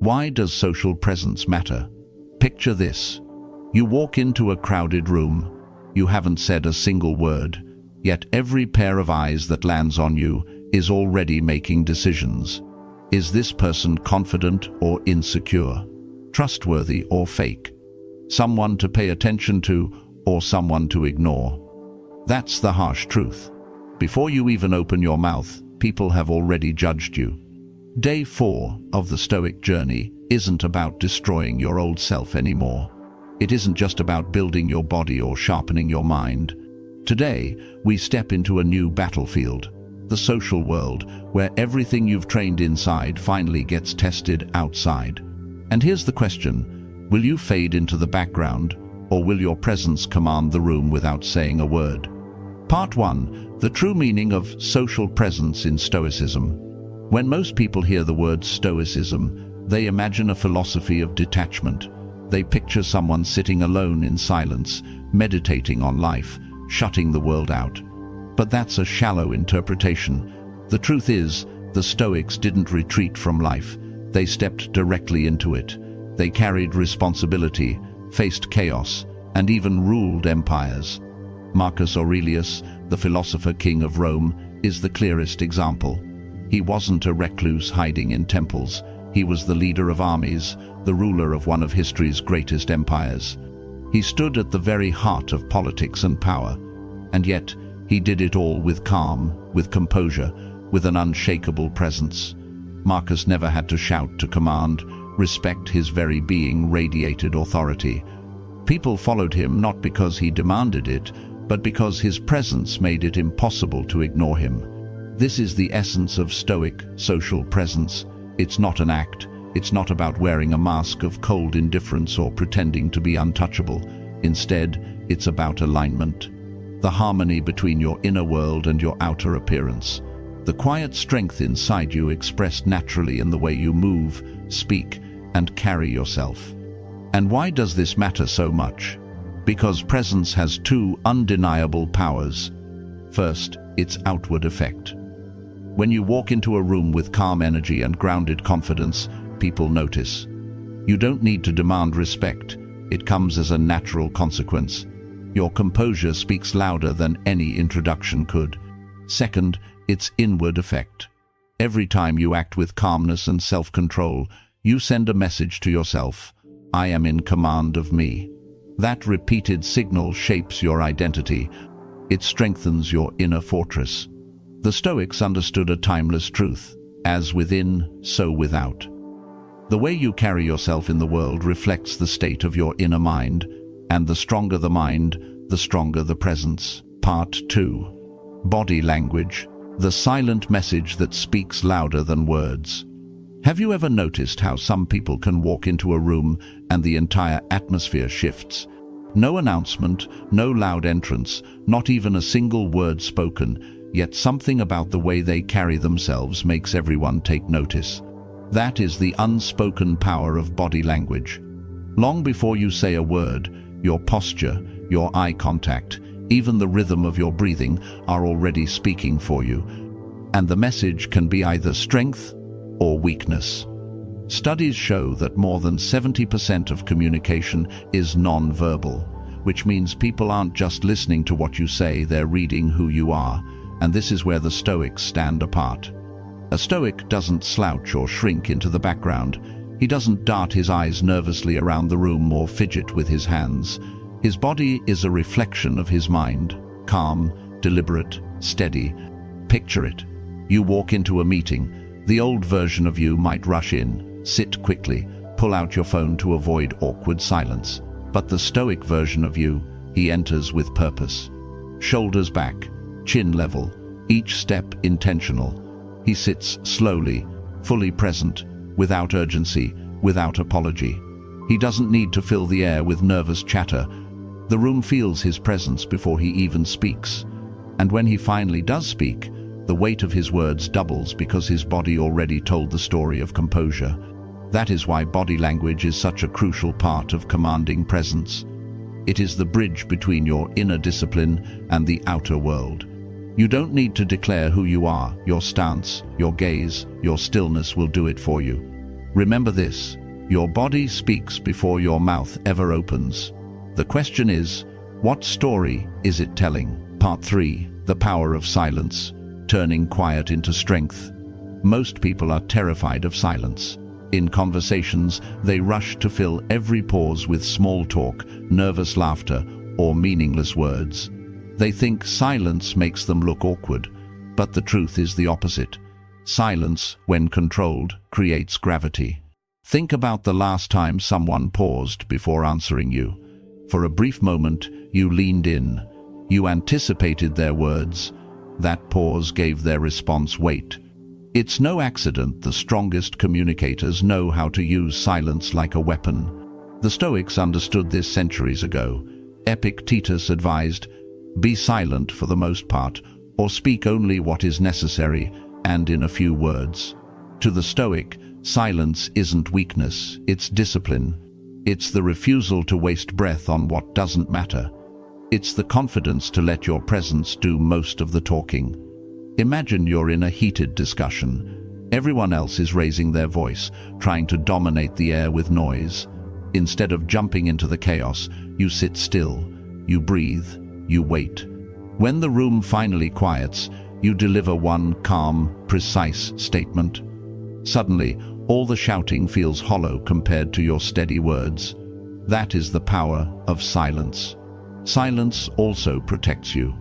Why does social presence matter? Picture this. You walk into a crowded room. You haven't said a single word, yet every pair of eyes that lands on you is already making decisions. Is this person confident or insecure? Trustworthy or fake? Someone to pay attention to or someone to ignore? That's the harsh truth. Before you even open your mouth, people have already judged you. Day 4 of the Stoic journey isn't about destroying your old self anymore. It isn't just about building your body or sharpening your mind. Today, we step into a new battlefield, the social world, where everything you've trained inside finally gets tested outside. And here's the question: will you fade into the background, or will your presence command the room without saying a word? Part 1. The true meaning of social presence in Stoicism. When most people hear the word Stoicism, they imagine a philosophy of detachment. They picture someone sitting alone in silence, meditating on life, shutting the world out. But that's a shallow interpretation. The truth is, the Stoics didn't retreat from life. They stepped directly into it. They carried responsibility, faced chaos, and even ruled empires. Marcus Aurelius, the philosopher king of Rome, is the clearest example. He wasn't a recluse hiding in temples. He was the leader of armies, the ruler of one of history's greatest empires. He stood at the very heart of politics and power, and yet he did it all with calm, with composure, with an unshakable presence. Marcus never had to shout to command. Respect, his very being, radiated authority. People followed him not because he demanded it, but because his presence made it impossible to ignore him. This is the essence of Stoic social presence. It's not an act. It's not about wearing a mask of cold indifference or pretending to be untouchable. Instead, it's about alignment. The harmony between your inner world and your outer appearance. The quiet strength inside you expressed naturally in the way you move, speak, and carry yourself. And why does this matter so much? Because presence has two undeniable powers. First, its outward effect. When you walk into a room with calm energy and grounded confidence, people notice. You don't need to demand respect. It comes as a natural consequence. Your composure speaks louder than any introduction could. Second, its inward effect. Every time you act with calmness and self-control, you send a message to yourself: I am in command of me. That repeated signal shapes your identity. It strengthens your inner fortress. The Stoics understood a timeless truth: as within, so without. The way you carry yourself in the world reflects the state of your inner mind, and the stronger the mind, the stronger the presence. Part 2. Body language, the silent message that speaks louder than words. Have you ever noticed how some people can walk into a room and the entire atmosphere shifts? No announcement, no loud entrance, not even a single word spoken, yet something about the way they carry themselves makes everyone take notice. That is the unspoken power of body language. Long before you say a word, your posture, your eye contact, even the rhythm of your breathing are already speaking for you. And the message can be either strength or weakness. Studies show that more than 70% of communication is non-verbal, which means people aren't just listening to what you say, they're reading who you are. And this is where the Stoics stand apart. A Stoic doesn't slouch or shrink into the background. He doesn't dart his eyes nervously around the room or fidget with his hands. His body is a reflection of his mind, calm, deliberate, steady. Picture it. You walk into a meeting. The old version of you might rush in, sit quickly, pull out your phone to avoid awkward silence. But the Stoic version of you, he enters with purpose. Shoulders back, chin level, each step intentional. He sits slowly, fully present, without urgency, without apology. He doesn't need to fill the air with nervous chatter. The room feels his presence before he even speaks. And when he finally does speak, the weight of his words doubles because his body already told the story of composure. That is why body language is such a crucial part of commanding presence. It is the bridge between your inner discipline and the outer world. You don't need to declare who you are. Your stance, your gaze, your stillness will do it for you. Remember this, your body speaks before your mouth ever opens. The question is, what story is it telling? Part 3. The power of silence, turning quiet into strength. Most people are terrified of silence. In conversations, they rush to fill every pause with small talk, nervous laughter, or meaningless words. They think silence makes them look awkward, but the truth is the opposite. Silence, when controlled, creates gravity. Think about the last time someone paused before answering you. For a brief moment, you leaned in. You anticipated their words. That pause gave their response weight. It's no accident the strongest communicators know how to use silence like a weapon. The Stoics understood this centuries ago. Epictetus advised, "Be silent for the most part, or speak only what is necessary, and in a few words." To the Stoic, silence isn't weakness, it's discipline. It's the refusal to waste breath on what doesn't matter. It's the confidence to let your presence do most of the talking. Imagine you're in a heated discussion. Everyone else is raising their voice, trying to dominate the air with noise. Instead of jumping into the chaos, you sit still, you breathe, you wait. When the room finally quiets, you deliver one calm, precise statement. Suddenly, all the shouting feels hollow compared to your steady words. That is the power of silence. Silence also protects you.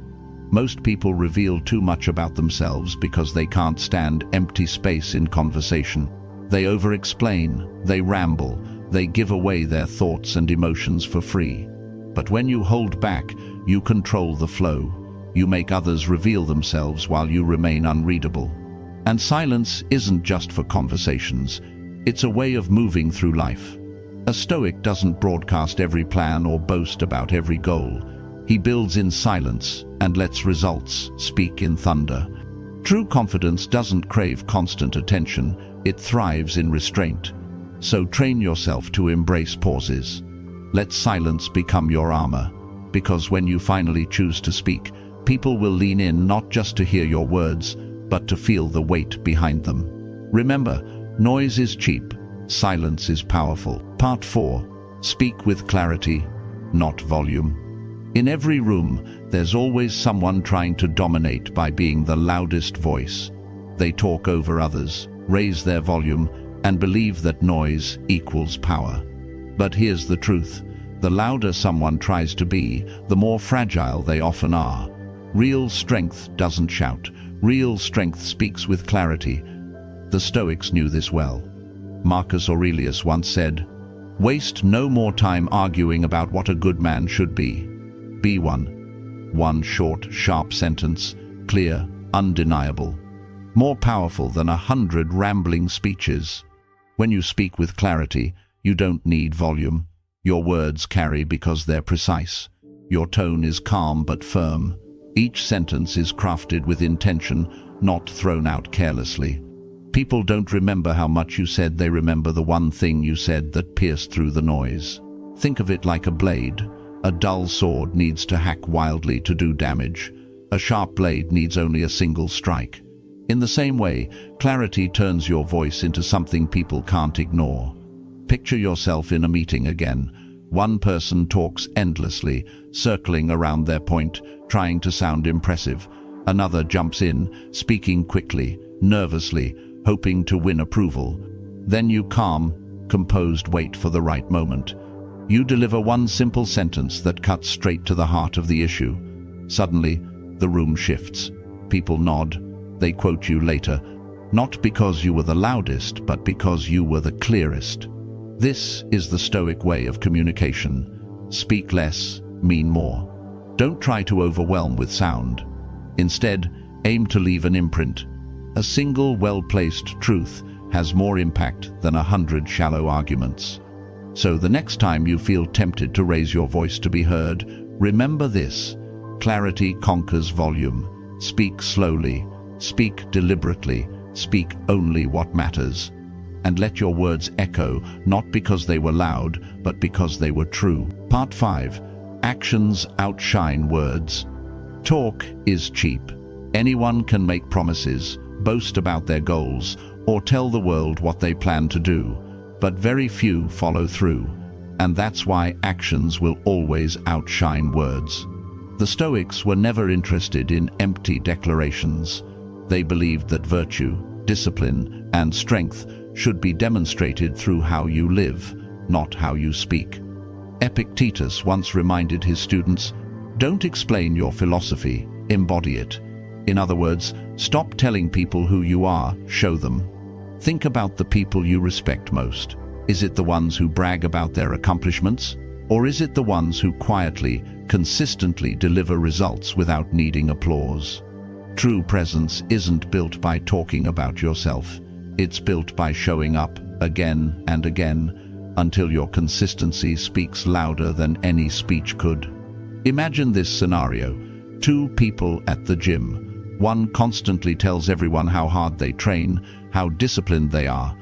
Most people reveal too much about themselves because they can't stand empty space in conversation. They over-explain, they ramble, they give away their thoughts and emotions for free. But when you hold back, you control the flow. You make others reveal themselves while you remain unreadable. And silence isn't just for conversations. It's a way of moving through life. A Stoic doesn't broadcast every plan or boast about every goal. He builds in silence and lets results speak in thunder. True confidence doesn't crave constant attention, it thrives in restraint. So train yourself to embrace pauses. Let silence become your armor, because when you finally choose to speak, people will lean in not just to hear your words, but to feel the weight behind them. Remember, noise is cheap, silence is powerful. Part 4. Speak with clarity, not volume. In every room, there's always someone trying to dominate by being the loudest voice. They talk over others, raise their volume, and believe that noise equals power. But here's the truth. The louder someone tries to be, the more fragile they often are. Real strength doesn't shout. Real strength speaks with clarity. The Stoics knew this well. Marcus Aurelius once said, "Waste no more time arguing about what a good man should be. Be one." One short, sharp sentence, clear, undeniable. More powerful than 100 rambling speeches. When you speak with clarity, you don't need volume. Your words carry because they're precise. Your tone is calm but firm. Each sentence is crafted with intention, not thrown out carelessly. People don't remember how much you said, they remember the one thing you said that pierced through the noise. Think of it like a blade. A dull sword needs to hack wildly to do damage. A sharp blade needs only a single strike. In the same way, clarity turns your voice into something people can't ignore. Picture yourself in a meeting again. One person talks endlessly, circling around their point, trying to sound impressive. Another jumps in, speaking quickly, nervously, hoping to win approval. Then you calm, composed, wait for the right moment. You deliver one simple sentence that cuts straight to the heart of the issue. Suddenly, the room shifts. People nod. They quote you later, not because you were the loudest, but because you were the clearest. This is the Stoic way of communication. Speak less, mean more. Don't try to overwhelm with sound. Instead, aim to leave an imprint. A single well-placed truth has more impact than 100 shallow arguments. So the next time you feel tempted to raise your voice to be heard, remember this: clarity conquers volume. Speak slowly, speak deliberately, speak only what matters. And let your words echo, not because they were loud, but because they were true. Part 5. Actions outshine words. Talk is cheap. Anyone can make promises, boast about their goals, or tell the world what they plan to do. but very few follow through, and that's why actions will always outshine words. The Stoics were never interested in empty declarations. They believed that virtue, discipline, and strength should be demonstrated through how you live, not how you speak. Epictetus once reminded his students, "Don't explain your philosophy, embody it." In other words, stop telling people who you are, show them. Think about the people you respect most. Is it the ones who brag about their accomplishments? Or is it the ones who quietly, consistently deliver results without needing applause? True presence isn't built by talking about yourself. It's built by showing up again and again until your consistency speaks louder than any speech could. Imagine this scenario. Two people at the gym. One constantly tells everyone how hard they train, how disciplined they are.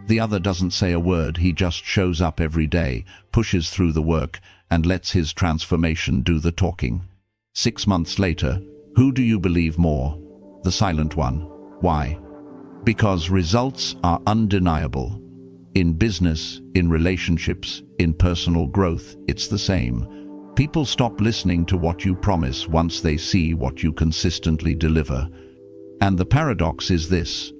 The other doesn't say a word, he just shows up every day, pushes through the work, and lets his transformation do the talking. 6 months later, who do you believe more? The silent one. Why? Because results are undeniable. In business, in relationships, in personal growth, it's the same. People stop listening to what you promise once they see what you consistently deliver. And the paradox is this: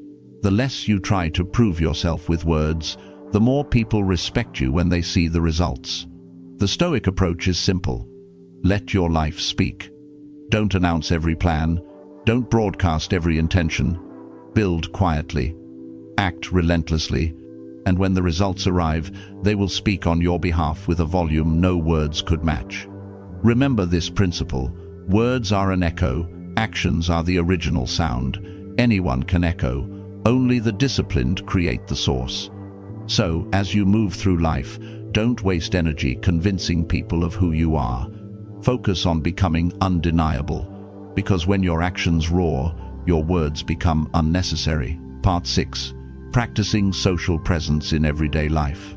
the less you try to prove yourself with words, the more people respect you when they see the results. The Stoic approach is simple. Let your life speak. Don't announce every plan. Don't broadcast every intention. Build quietly. Act relentlessly. And when the results arrive, they will speak on your behalf with a volume no words could match. Remember this principle. Words are an echo. Actions are the original sound. Anyone can echo. Only the disciplined create the source. So, as you move through life, don't waste energy convincing people of who you are. Focus on becoming undeniable, because when your actions roar, your words become unnecessary. Part 6. Practicing social presence in everyday life.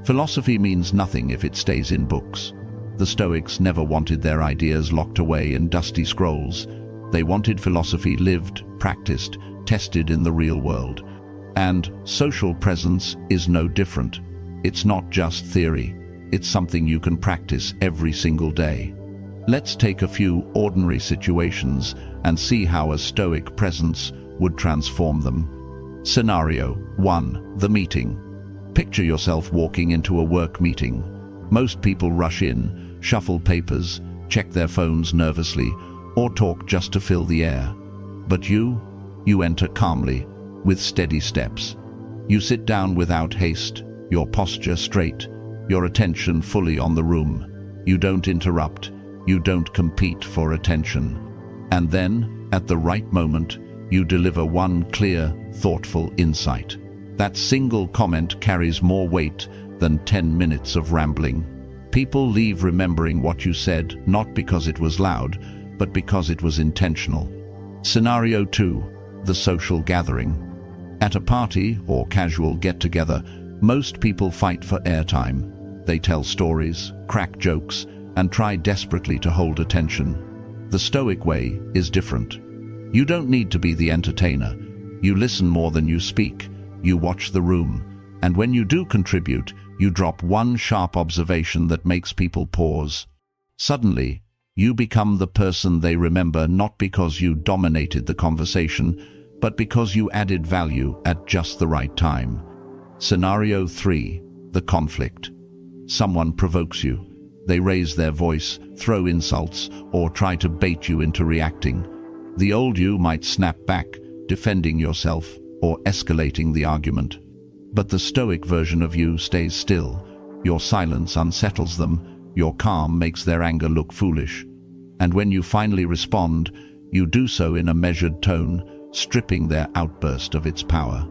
Philosophy means nothing if it stays in books. The Stoics never wanted their ideas locked away in dusty scrolls. They wanted philosophy lived, practiced, tested in the real world. And social presence is no different. It's not just theory. It's something you can practice every single day. Let's take a few ordinary situations and see how a Stoic presence would transform them. Scenario 1. The meeting. Picture yourself walking into a work meeting. Most people rush in, shuffle papers, check their phones nervously, or talk just to fill the air. But you enter calmly, with steady steps. You sit down without haste, your posture straight, your attention fully on the room. You don't interrupt, you don't compete for attention. And then, at the right moment, you deliver one clear, thoughtful insight. That single comment carries more weight than 10 minutes of rambling. People leave remembering what you said, not because it was loud, but because it was intentional. Scenario 2. The social gathering. At a party or casual get-together, most people fight for airtime. They tell stories, crack jokes, and try desperately to hold attention. The Stoic way is different. You don't need to be the entertainer. You listen more than you speak. You watch the room. And when you do contribute, you drop one sharp observation that makes people pause. Suddenly, you become the person they remember, not because you dominated the conversation, but because you added value at just the right time. Scenario 3. The conflict. Someone provokes you. They raise their voice, throw insults, or try to bait you into reacting. The old you might snap back, defending yourself or escalating the argument. But the Stoic version of you stays still. Your silence unsettles them. Your calm makes their anger look foolish. And when you finally respond, you do so in a measured tone, stripping their outburst of its power.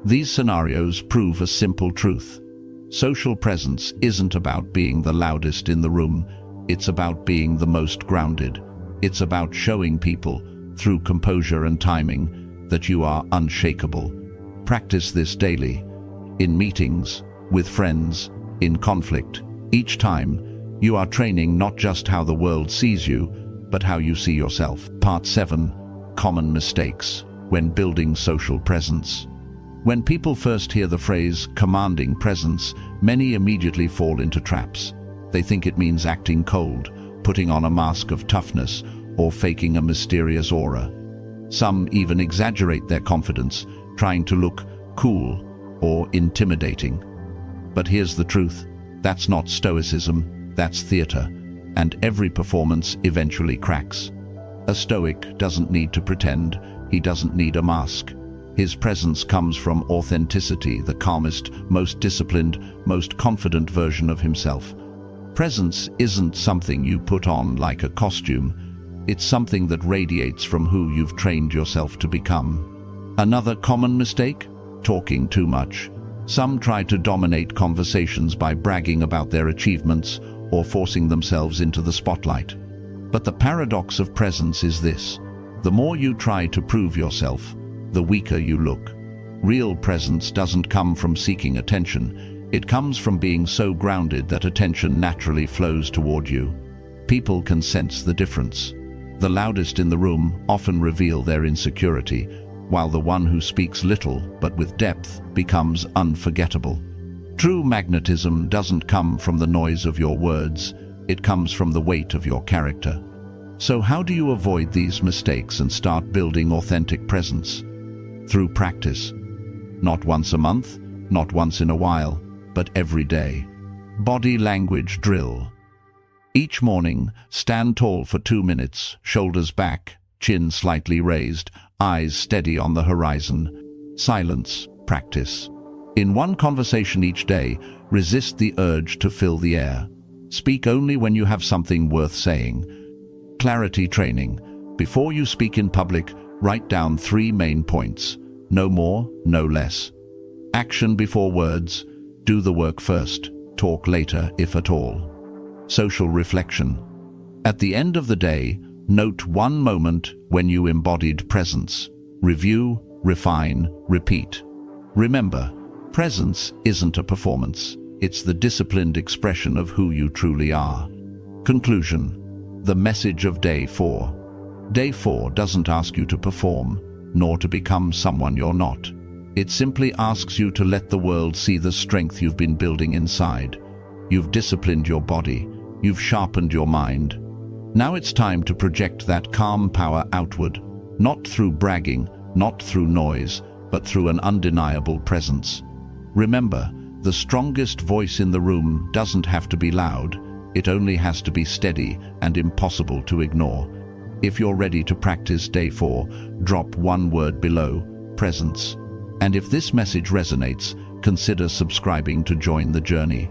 These scenarios prove a simple truth. Social presence isn't about being the loudest in the room. It's about being the most grounded. It's about showing people, through composure and timing, that you are unshakable. Practice this daily. In meetings, with friends, in conflict. Each time, you are training not just how the world sees you, but how you see yourself. Part 7. Common mistakes when building social presence. When people first hear the phrase commanding presence, many immediately fall into traps. They think it means acting cold, putting on a mask of toughness, or faking a mysterious aura. Some even exaggerate their confidence, trying to look cool or intimidating. But here's the truth: that's not Stoicism, that's theater, and every performance eventually cracks. A Stoic doesn't need to pretend, he doesn't need a mask. His presence comes from authenticity, the calmest, most disciplined, most confident version of himself. Presence isn't something you put on like a costume, it's something that radiates from who you've trained yourself to become. Another common mistake? Talking too much. Some try to dominate conversations by bragging about their achievements or forcing themselves into the spotlight. But the paradox of presence is this: the more you try to prove yourself, the weaker you look. Real presence doesn't come from seeking attention. It comes from being so grounded that attention naturally flows toward you. People can sense the difference. The loudest in the room often reveal their insecurity, while the one who speaks little but with depth becomes unforgettable. True magnetism doesn't come from the noise of your words, it comes from the weight of your character. So how do you avoid these mistakes and start building authentic presence? Through practice. Not once a month, not once in a while, but every day. Body language drill. Each morning, stand tall for 2 minutes, shoulders back, chin slightly raised, eyes steady on the horizon. Silence, practice. In one conversation each day, resist the urge to fill the air. Speak only when you have something worth saying. Clarity training. Before you speak in public, write down 3 main points. No more, no less. Action before words. Do the work first. Talk later, if at all. Social reflection. At the end of the day, note one moment when you embodied presence. Review, refine, repeat. Remember, presence isn't a performance. It's the disciplined expression of who you truly are. Conclusion. The message of Day 4. Day 4 doesn't ask you to perform, nor to become someone you're not. It simply asks you to let the world see the strength you've been building inside. You've disciplined your body. You've sharpened your mind. Now it's time to project that calm power outward, not through bragging, not through noise, but through an undeniable presence. Remember, the strongest voice in the room doesn't have to be loud. It only has to be steady and impossible to ignore. If you're ready to practice Day 4, drop one word below: presence. And if this message resonates, consider subscribing to join the journey.